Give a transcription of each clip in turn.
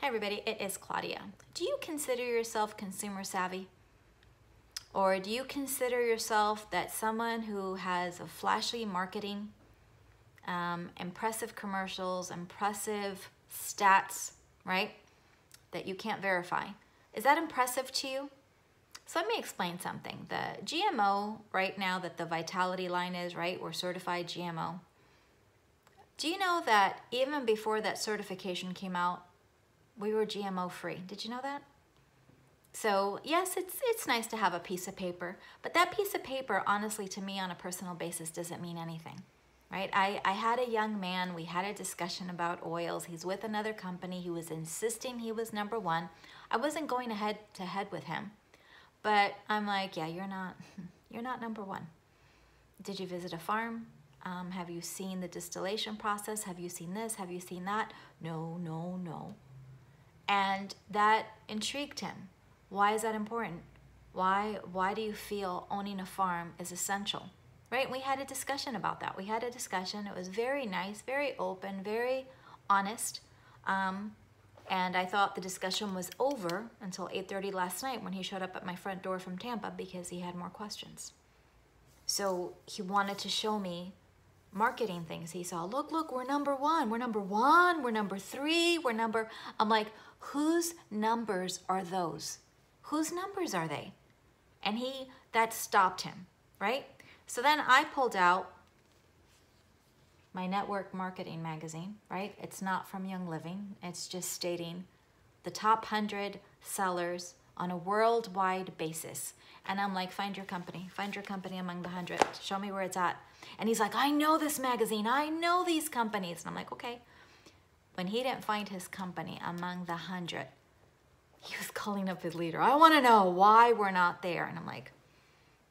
Hey everybody, it is Claudia. Do you consider yourself consumer savvy? Or do you consider yourself that someone who has a flashy marketing, impressive commercials, impressive stats, right? That you can't verify. Is that impressive to you? So let me explain something. The GMO right now that the Vitality line is, right? We're certified GMO. Do you know that even before that certification came out, we were GMO free? Did you know that? So yes, it's nice to have a piece of paper, but that piece of paper, honestly, to me on a personal basis, doesn't mean anything, right? I had a young man, we had a discussion about oils. He's with another company. He was insisting he was number one. I wasn't going head to head with him, but I'm like, yeah, you're not number one. Did you visit a farm? Have you seen the distillation process? Have you seen this? Have you seen that? No, no, no. And that intrigued him. Why is that important? Why do you feel owning a farm is essential? Right? We had a discussion about that. We had a discussion. It was very nice, very open, very honest. And I thought the discussion was over until 8:30 last night when he showed up at my front door from Tampa because he had more questions. So he wanted to show me marketing things. He saw, look, we're number one, we're number one, we're number three, I'm like, whose numbers are those? Whose numbers are they? And that stopped him, right? So then I pulled out my network marketing magazine, right? It's not from Young Living. It's just stating the top 100 sellers on a worldwide basis. And I'm like, find your company among the 100. Show me where it's at. And he's like, I know this magazine. I know these companies. And I'm like, okay. When he didn't find his company among the 100, he was calling up his leader. I want to know why we're not there. And I'm like,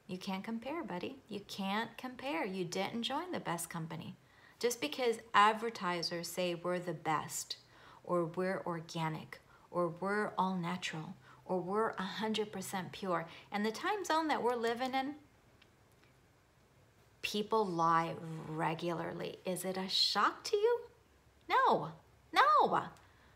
you can't compare, buddy. You can't compare. You didn't join the best company. Just because advertisers say we're the best, or we're organic, or we're all natural, or we're 100% pure. And the time zone that we're living in, people lie regularly. Is it a shock to you? No,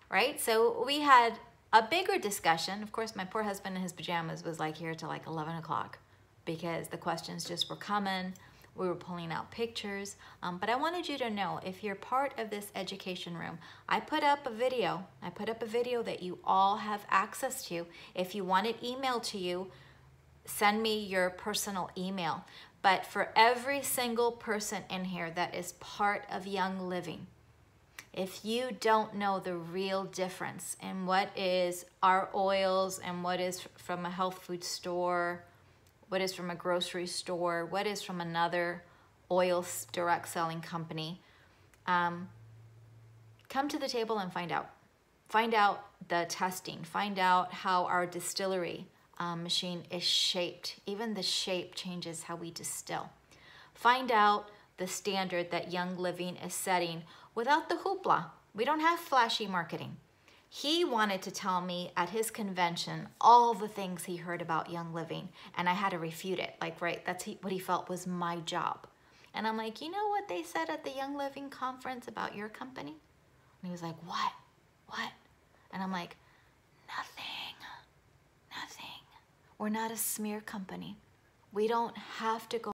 right? So we had a bigger discussion. Of course, my poor husband in his pajamas was like here till like 11 o'clock because the questions just were coming. We were pulling out pictures. But I wanted you to know, if you're part of this education room, I put up a video. That you all have access to. If you want it emailed to you, send me your personal email. But for every single person in here that is part of Young Living, if you don't know the real difference in what is our oils and what is from a health food store, what is from a grocery store, what is from another oil direct selling company, come to the table and find out. Find out the testing. Find out how our distillery machine is shaped. Even the shape changes how we distill. Find out the standard that Young Living is setting without the hoopla. We don't have flashy marketing. He wanted to tell me at his convention all the things he heard about Young Living, and I had to refute it. Like, right, that's what he felt was my job. And I'm like, you know what they said at the Young Living conference about your company? And he was like, what? And I'm like, nothing. We're not a smear company. We don't have to go